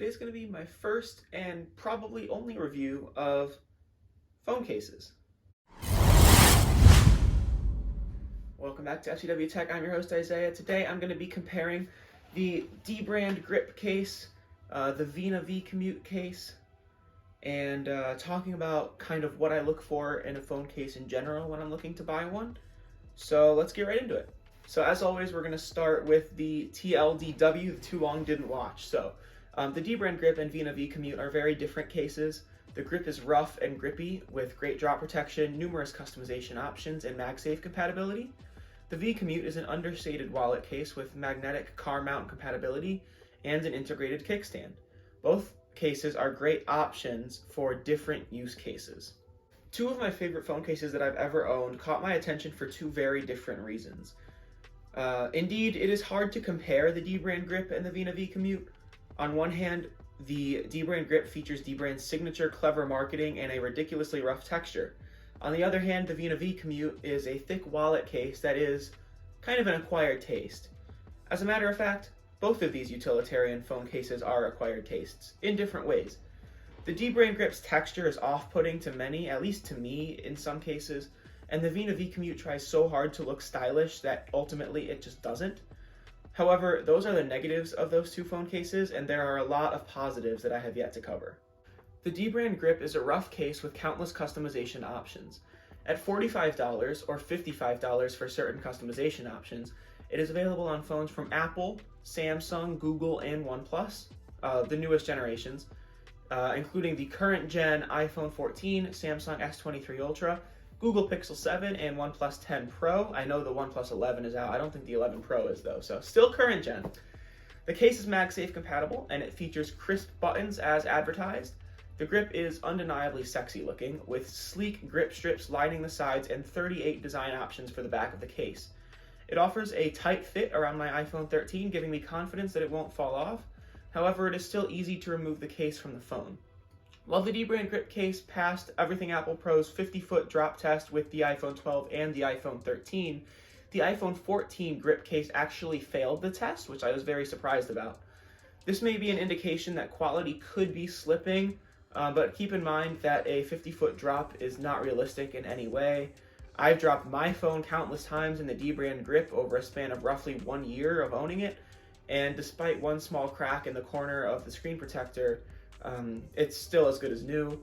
Today's going to be my first and probably only review of phone cases. Welcome back to FCW Tech. I'm your host Isaiah. Today I'm going to be comparing the Dbrand Grip case, the Vena vCommute case, and talking about kind of what I look for in a phone case in general when I'm looking to buy one. So let's get right into it. So as always, we're going to start with the TLDW, the Too Long Didn't Watch. So the Dbrand Grip and Vena vCommute are very different cases. The grip is rough and grippy with great drop protection, numerous customization options, and MagSafe compatibility. The vCommute is an understated wallet case with magnetic car mount compatibility and an integrated kickstand. Both cases are great options for different use cases. Two of my favorite phone cases that I've ever owned caught my attention for two very different reasons. Indeed, it is hard to compare the Dbrand Grip and the Vena vCommute. On one hand, the Dbrand Grip features Dbrand's signature clever marketing and a ridiculously rough texture. On the other hand, the Vena vCommute is a thick wallet case that is kind of an acquired taste. As a matter of fact, both of these utilitarian phone cases are acquired tastes, in different ways. The Dbrand Grip's texture is off-putting to many, at least to me in some cases, and the Vena vCommute tries so hard to look stylish that ultimately it just doesn't. However, those are the negatives of those two phone cases, and there are a lot of positives that I have yet to cover. The Dbrand Grip is a rough case with countless customization options. At $45 or $55 for certain customization options, it is available on phones from Apple, Samsung, Google, and OnePlus, the newest generations, including the current gen iPhone 14, Samsung S23 Ultra, Google Pixel 7, and OnePlus 10 Pro. I know the OnePlus 11 is out. I don't think the 11 Pro is though, so still current gen. The case is MagSafe compatible, and it features crisp buttons as advertised. The grip is undeniably sexy looking, with sleek grip strips lining the sides and 38 design options for the back of the case. It offers a tight fit around my iPhone 13, giving me confidence that it won't fall off. However, it is still easy to remove the case from the phone. While the Dbrand Grip case passed Everything Apple Pro's 50-foot drop test with the iPhone 12 and the iPhone 13, the iPhone 14 grip case actually failed the test, which I was very surprised about. This may be an indication that quality could be slipping, but keep in mind that a 50-foot drop is not realistic in any way. I've dropped my phone countless times in the Dbrand Grip over a span of roughly 1 year of owning it, and despite one small crack in the corner of the screen protector, it's still as good as new.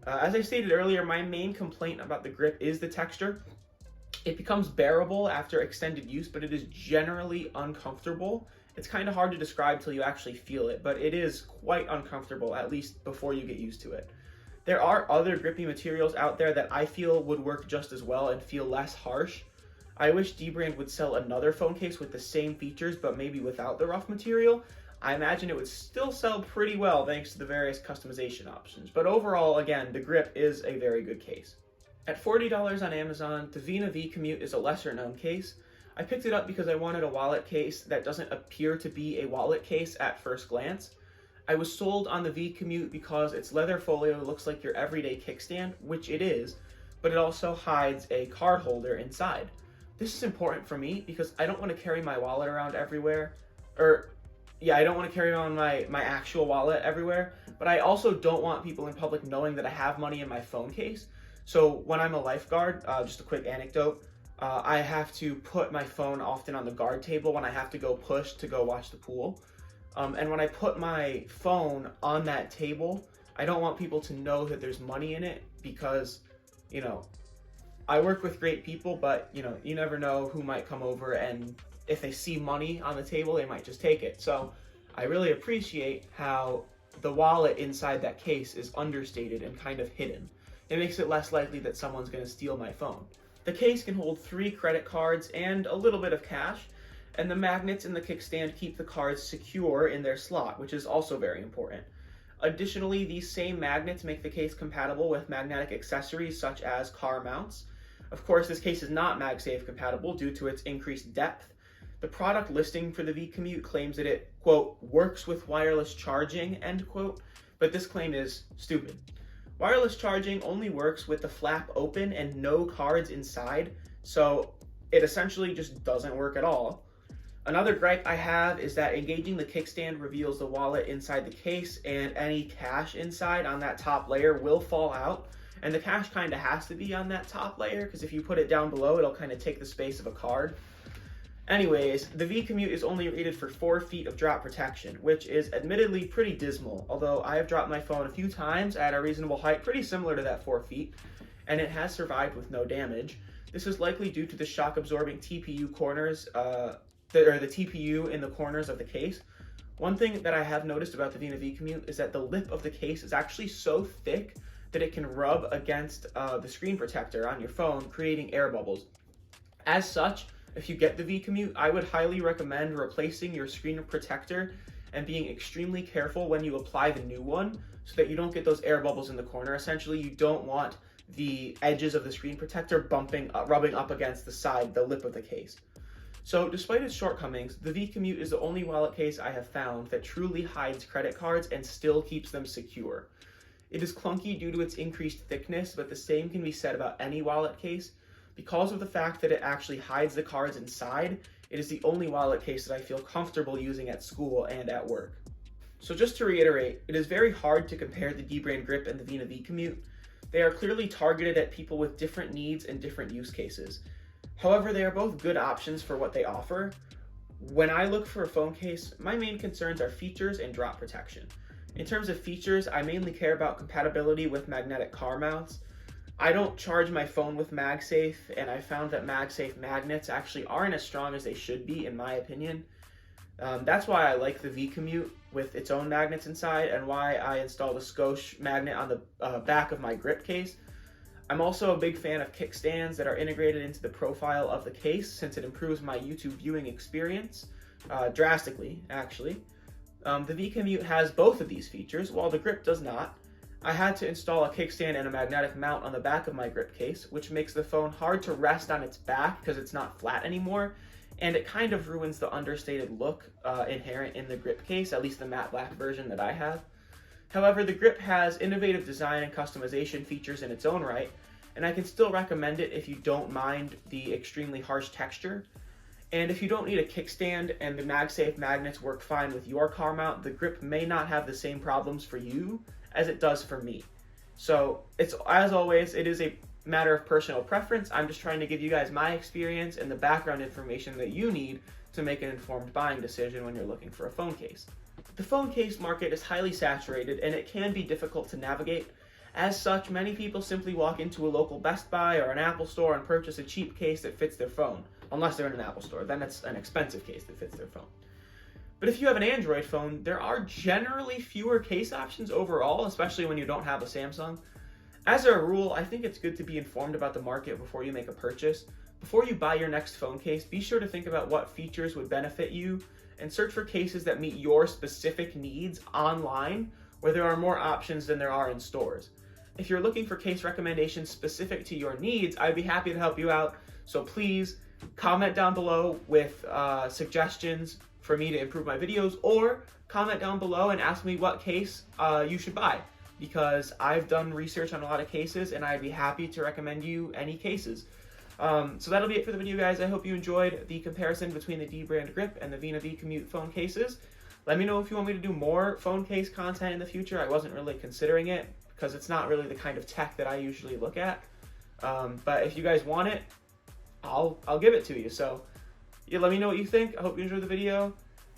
As I stated earlier, my main complaint about the grip is the texture. It becomes bearable after extended use, but it is generally uncomfortable. It's kind of hard to describe till you actually feel it, but it is quite uncomfortable, at least before you get used to it. There are other grippy materials out there that I feel would work just as well and feel less harsh. I wish Dbrand would sell another phone case with the same features, but maybe without the rough material. I imagine it would still sell pretty well thanks to the various customization options. But overall, again, the grip is a very good case. At $40 on Amazon, the Vena vCommute is a lesser known case. I picked it up because I wanted a wallet case that doesn't appear to be a wallet case at first glance. I was sold on the vCommute because its leather folio looks like your everyday kickstand, which it is, but it also hides a card holder inside. This is important for me because I don't want to carry my wallet around everywhere, I don't want to carry on my actual wallet everywhere, but I also don't want people in public knowing that I have money in my phone case. So when I'm a lifeguard, just a quick anecdote, I have to put my phone often on the guard table when I have to go push to go watch the pool. And when I put my phone on that table, I don't want people to know that there's money in it because, I work with great people, but, you never know who might come over, and if they see money on the table, they might just take it. So I really appreciate how the wallet inside that case is understated and kind of hidden. It makes it less likely that someone's going to steal my phone. The case can hold 3 credit cards and a little bit of cash, and the magnets in the kickstand keep the cards secure in their slot, which is also very important. Additionally, these same magnets make the case compatible with magnetic accessories such as car mounts. Of course, this case is not MagSafe compatible due to its increased depth. The product listing for the vCommute claims that it, quote, works with wireless charging, end quote, but this claim is stupid. Wireless charging only works with the flap open and no cards inside, so it essentially just doesn't work at all. Another gripe I have is that engaging the kickstand reveals the wallet inside the case, and any cash inside on that top layer will fall out. And the cash kind of has to be on that top layer, because if you put it down below, it'll kind of take the space of a card. Anyways, the vCommute is only rated for 4 feet of drop protection, which is admittedly pretty dismal, although I have dropped my phone a few times at a reasonable height pretty similar to that 4 feet, and it has survived with no damage. This is likely due to the shock-absorbing TPU corners, the TPU in the corners of the case. One thing that I have noticed about the Vena vCommute is that the lip of the case is actually so thick that it can rub against the screen protector on your phone, creating air bubbles. As such, if you get the vCommute, I would highly recommend replacing your screen protector and being extremely careful when you apply the new one so that you don't get those air bubbles in the corner. Essentially, you don't want the edges of the screen protector rubbing up against the lip of the case. So despite its shortcomings, the vCommute is the only wallet case I have found that truly hides credit cards and still keeps them secure. It is clunky due to its increased thickness, but the same can be said about any wallet case. Because of the fact that it actually hides the cards inside, it is the only wallet case that I feel comfortable using at school and at work. So just to reiterate, it is very hard to compare the Dbrand Grip and the Vena vCommute. They are clearly targeted at people with different needs and different use cases. However, they are both good options for what they offer. When I look for a phone case, my main concerns are features and drop protection. In terms of features, I mainly care about compatibility with magnetic car mounts. I don't charge my phone with MagSafe, and I found that MagSafe magnets actually aren't as strong as they should be, in my opinion. That's why I like the vCommute with its own magnets inside, and why I installed a Scosche magnet on the back of my grip case. I'm also a big fan of kickstands that are integrated into the profile of the case, since it improves my YouTube viewing experience drastically, actually. The vCommute has both of these features, while the grip does not. I had to install a kickstand and a magnetic mount on the back of my grip case, which makes the phone hard to rest on its back because it's not flat anymore, and it kind of ruins the understated look inherent in the grip case, at least the matte black version that I have. However, the grip has innovative design and customization features in its own right, and I can still recommend it if you don't mind the extremely harsh texture. And if you don't need a kickstand and the MagSafe magnets work fine with your car mount, the grip may not have the same problems for you as it does for me. So it's, as always, it is a matter of personal preference. I'm just trying to give you guys my experience and the background information that you need to make an informed buying decision when you're looking for a phone case. The phone case market is highly saturated and it can be difficult to navigate. As such, many people simply walk into a local Best Buy or an Apple store and purchase a cheap case that fits their phone. Unless they're in an Apple store, then it's an expensive case that fits their phone. But if you have an Android phone, there are generally fewer case options overall, especially when you don't have a Samsung. As a rule, I think it's good to be informed about the market before you make a purchase. Before you buy your next phone case, be sure to think about what features would benefit you and search for cases that meet your specific needs online, where there are more options than there are in stores. If you're looking for case recommendations specific to your needs, I'd be happy to help you out. So please comment down below with suggestions for me to improve my videos, or comment down below and ask me what case you should buy, because I've done research on a lot of cases and I'd be happy to recommend you any cases. So that'll be it for the video, guys. I hope you enjoyed the comparison between the Dbrand Grip and the Vena vCommute phone cases. Let me know if you want me to do more phone case content in the future. I wasn't really considering it because it's not really the kind of tech that I usually look at. But if you guys want it, I'll give it to you. So yeah, let me know what you think. I hope you enjoyed the video.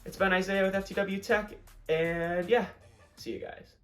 It's been Isaiah with FTW Tech, and yeah, see you guys.